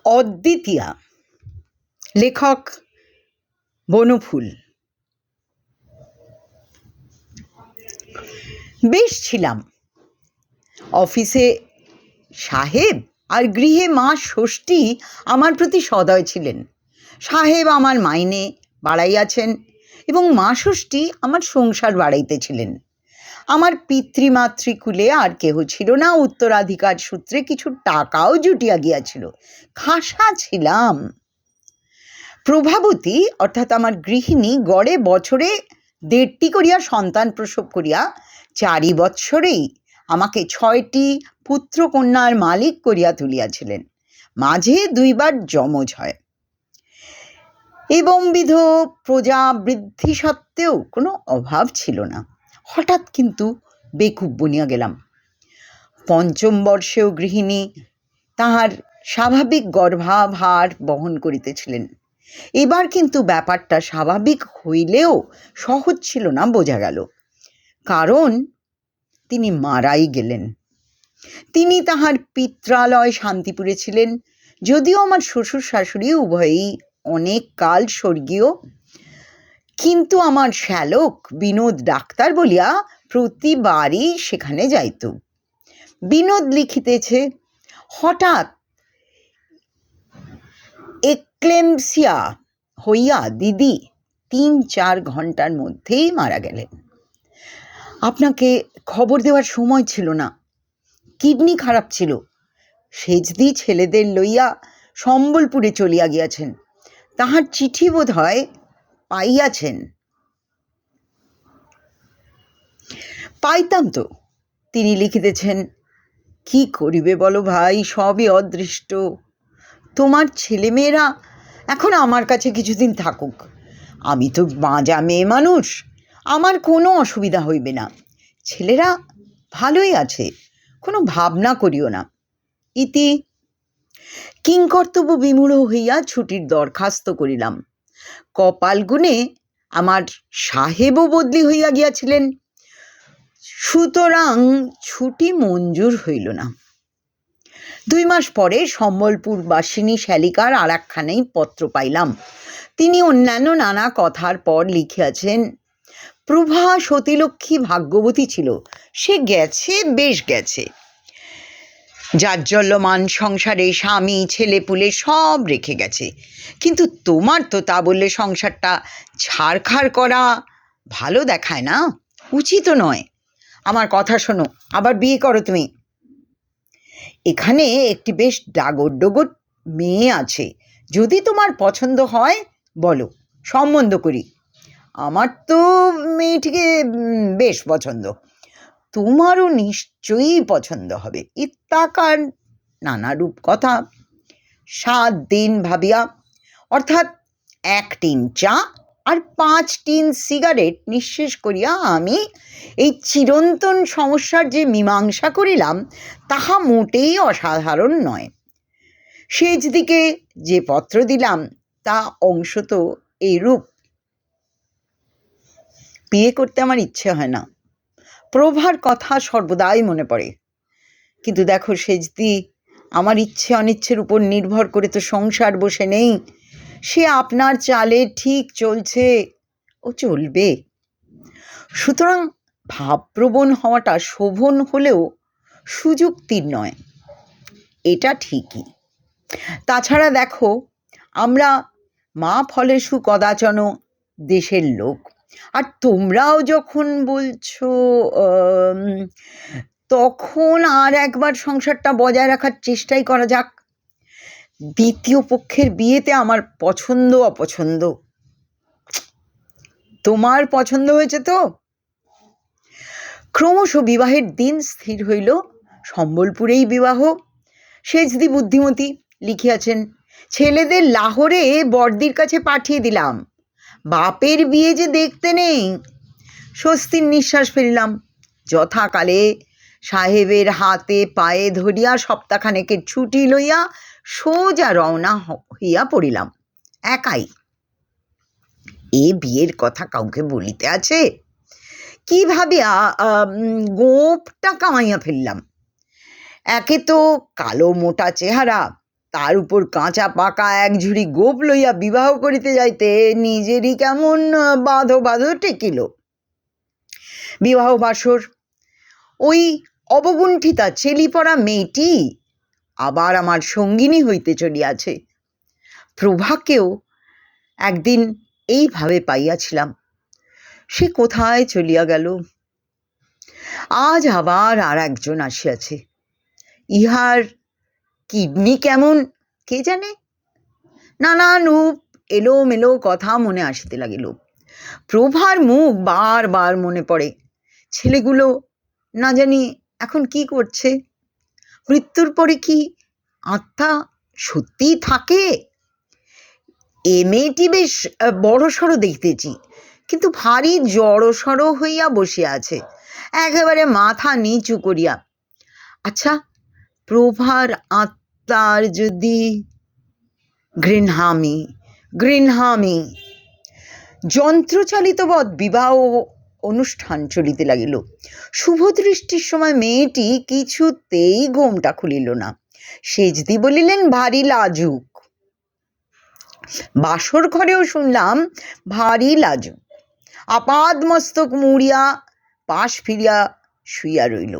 অদ্বিতীয়া, লেখক বনফুল। বেশ ছিলাম। অফিসে সাহেব আর গৃহে মা ষষ্ঠী আমার প্রতি সদয় ছিলেন। সাহেব আমার মাইনে বাড়াইয়াছেন এবং মা ষষ্ঠী আমার সংসার বাড়াইতেছিলেন। আমার পিতৃমাতৃকুলে আর কেহ ছিল না। উত্তরাধিকার সূত্রে কিছু টাকাও জুটিয়া গিয়াছিল। খাসা ছিলাম। প্রভাবতী অর্থাৎ আমার গৃহিণী গড়ে বছরে 1.5টি করিয়া সন্তান প্রসব করিয়া 4 বৎসরেই আমাকে 6টি পুত্রকন্যার মালিক করিয়া তুলিয়াছিলেন। মাঝে 2বার যমজ হয় এবং বিধ প্রজা বৃদ্ধি সত্ত্বেও কোনো অভাব ছিল না। হঠাৎ কিন্তু বেকুব বনিয়া গেলাম। 5ম বর্ষেও গৃহিণী তাহার স্বাভাবিক গর্ভাভার বহন করিতেছিলেন। এবার কিন্তু ব্যাপারটা স্বাভাবিক হইলেও সহজ ছিল না বোঝা গেল, কারণ তিনি মারাই গেলেন। তিনি তাহার পিত্রালয় শান্তিপুরে ছিলেন। যদিও আমার শ্বশুর শাশুড়ি উভয়েই অনেক কাল স্বর্গীয়, কিন্তু আমার শ্যালক বিনোদ ডাক্তার বলিয়া প্রতিবারই সেখানে যাইত। বিনোদ লিখিতেছে, হঠাৎ এক্লেমসিয়া হইয়া দিদি 3-4 ঘন্টার মধ্যেই মারা গেলেন। আপনাকে খবর দেওয়ার সময় ছিল না। কিডনি খারাপ ছিল। সেজদি ছেলেদের লইয়া সম্বলপুরে চলিয়া গিয়াছেন। তাহার চিঠি বোধ হয় পাইয়াছেন। পাইতাম তো। তিনি লিখিতেছেন, কি করিবে বলো ভাই, সবই অদৃষ্ট। তোমার ছেলেমেয়েরা এখন আমার কাছে কিছুদিন থাকুক। আমি তো বাঁজা মেয়ে মানুষ, আমার কোনো অসুবিধা হইবে না। ছেলেরা ভালোই আছে, কোনো ভাবনা করিও না। ইতি। কিংকর্তব্য বিমূঢ় হইয়া ছুটির দরখাস্ত করিলাম। কপাল গুণে আমার সাহেবও বদলি হইয়া গিয়াছিলেন, সুতরাং ছুটি মঞ্জুর হইল না। 2 মাস পরে সম্বলপুরবাসিনী শ্যালিকার আর একখানেই পত্র পাইলাম। তিনি অন্যান্য নানা কথার পর লিখিয়াছেন, প্রভা সতীলক্ষ্মী ভাগ্যবতী ছিল, সে গেছে, বেশ গেছে। জাজ্জল্যমান সংসারে স্বামী ছেলেপুলে সব রেখে গেছে, কিন্তু তোমার তো তা বললে সংসারটা ছাড়খাড় করা ভালো দেখায় না, উচিত নয়। আমার কথা শোনো, আবার বিয়ে করো তুমি। এখানে একটি বেশ ডাগর ডোগর মেয়ে আছে, যদি তোমার পছন্দ হয় বলো, সম্বন্ধ করি। আমার তো মেয়েটিকে বেশ পছন্দ, তোমারও নিশ্চয়ই পছন্দ হবে, ইত্যাকার নানারূপ কথা। 7 দিন ভাবিয়া, অর্থাৎ 1 টিন চা আর 5 টিন সিগারেট নিঃশেষ করিয়া আমি এই চিরন্তন সমস্যার যে মীমাংসা করিলাম তাহা মোটেই অসাধারণ নয়। শেষ দিকে যে পত্র দিলাম তা অংশত এইরূপ, বিয়ে করতে আমার ইচ্ছে হয় না, প্রভার কথা সর্বদাই মনে পড়ে, কিন্তু দেখো সেজদি, আমার ইচ্ছে অনিচ্ছের উপর নির্ভর করে তো সংসার বসে নেই, সে আপনার চালে ঠিক চলছে, ও চলবে। সুতরাং ভাবপ্রবণ হওয়াটা শোভন হলেও সুযুক্তির নয়, এটা ঠিকই। তাছাড়া দেখো, আমরা মা ফলেষু কদাচন দেশের লোক, আর তোমরাও যখন বলছো তখন আর একবার সংসারটা বজায় রাখার চেষ্টাই করা যাক। দ্বিতীয় পক্ষের বিয়েতে আমার পছন্দ অপছন্দ, তোমার পছন্দ হয়েছে তো? ক্রমশ বিবাহের দিন স্থির হইল, সম্বলপুরেই বিবাহ। সেজদি বুদ্ধিমতী লিখিয়াছেন, ছেলেদের লাহোরে বর্দির কাছে পাঠিয়ে দিলাম, বাপের বিয়ে যে দেখতে নেই। স্বস্তির নিঃশ্বাস ফেলিলাম। যথাকালে সাহেবের হাতে পায়ে ধরিয়া সপ্তাহখানেকের ছুটি লইয়া সোজা রওনা হইয়া পড়িলাম, একাই। এ বিয়ের কথা কাউকে বলিতে আছে কি ভাবিয়া গোঁপটা কামাইয়া ফেললাম। একে তো কালো মোটা চেহারা, তার উপর কাঁচা পাকা এক ঝুড়ি গোপ লইয়া বিবাহ করিতে যাইতে নিজেরই কেমন বাঁধো বাঁধো ঠেকিল। বিবাহ বাসর ওই অবগুণ্ঠিতা চেলিপড়া মেয়েটি আবার আমার সঙ্গিনী হইতে চলিয়াছে। প্রভাকেও একদিন এইভাবে পাইয়াছিলাম, সে কোথায় চলিয়া গেল। আজ আবার আর একজন আসিয়াছে, ইহার কিডনি কেমন কে জানে। নানান রূপ এলোমেলো কথা মনে আসিতে লাগিল। প্রভার মুখ বারবার মনে পড়ে। ছেলেগুলো না জানি এখন কি করছে। মৃত্যুর পরে কি আত্মা সত্যিই থাকে? এ মেয়েটি বেশ বড়সড় দেখতেছি, কিন্তু ভারী জড়সড় হইয়া বসিয়া আছে, একেবারে মাথা নিচু করিয়া। আচ্ছা, প্রভার আত্মার যদি গৃহামি যন্ত্রচালিতবৎ বিবাহ অনুষ্ঠান চলিতে লাগিল। শুভদৃষ্টির সময় মেয়েটি কিছুতেই ঘোমটা খুলিল না। সেজদি বলিলেন ভারী লাজুক। বাসর ঘরেও শুনলাম ভারী লাজুক। আপাদ মস্তক মুড়িয়া পাশ ফিরিয়া শুইয়া রইল।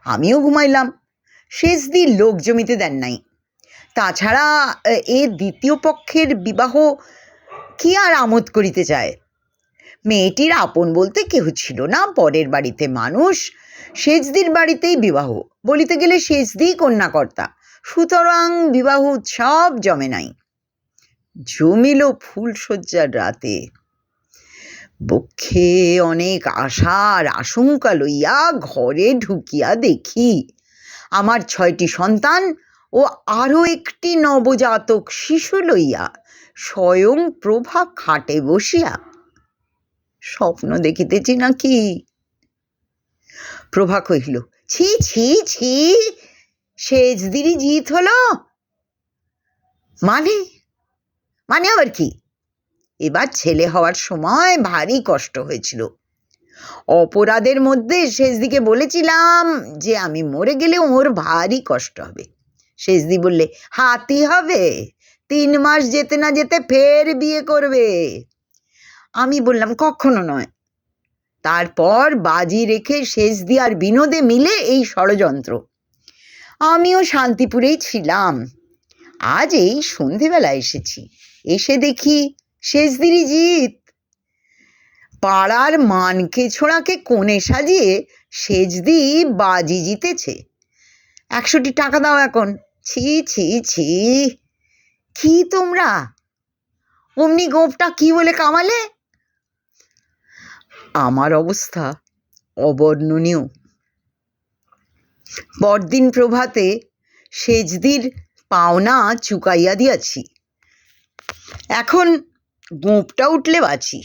আমিও ঘুমাইলাম। সেজদি লোক জমিতে দেন নাই। তাছাড়া এ দ্বিতীয় পক্ষের বিবাহ কি আর আমোদ করিতে চায়? মেয়েটির আপন বলতে কেহ ছিল না, পরের বাড়িতে মানুষ, সেজদির বাড়িতেই বিবাহ, বলিতে গেলে সেজদিই কন্যাকর্তা, সুতরাং বিবাহ উৎসব জমে নাই। জমিল ফুলশয্যার রাতে। বক্ষে অনেক আশা আর আশঙ্কা লইয়া ঘরে ঢুকিয়া দেখি আমার 6টি সন্তান ও আরও একটি নবজাতক শিশু লইয়া স্বয়ং প্রভা খাটে বসিয়া। স্বপ্ন দেখিতেছি নাকি? প্রভা কহিল, ছি ছি ছি, সেজদিরই জিত হলো? মানে আবার কি? এবার ছেলে হওয়ার সময় ভারী কষ্ট হয়েছিল। অপরাধের মধ্যে সেজদিকে বলেছিলাম যে আমি মরে গেলে ওর ভারী কষ্ট হবে। সেজদি বললে, হাতি হবে, 3 মাস যেতে না যেতে ফের বিয়ে করবে। আমি বললাম, কখনো নয়। তারপর বাজি রেখে সেজদি আর বিনোদে মিলে এই ষড়যন্ত্র। আমিও শান্তিপুরেই ছিলাম। আজ এই সন্ধেবেলা এসেছি, এসে দেখি সেজদিরই জিত। পাড়ার মানকে ছোড়াকে কোণে সাজিয়ে সেজদি বাজি জিতেছে। 100টি টাকা দাও এখন। ছি ছি ছি, কি তোমরা অমনি গোপটা কি বলে কামালে? আমার অবস্থা অবর্ণনীয়। পরদিন প্রভাতে সেজদির পাওনা চুকাইয়া দিয়াছি। এখন গোপটা উঠলে বাঁচি।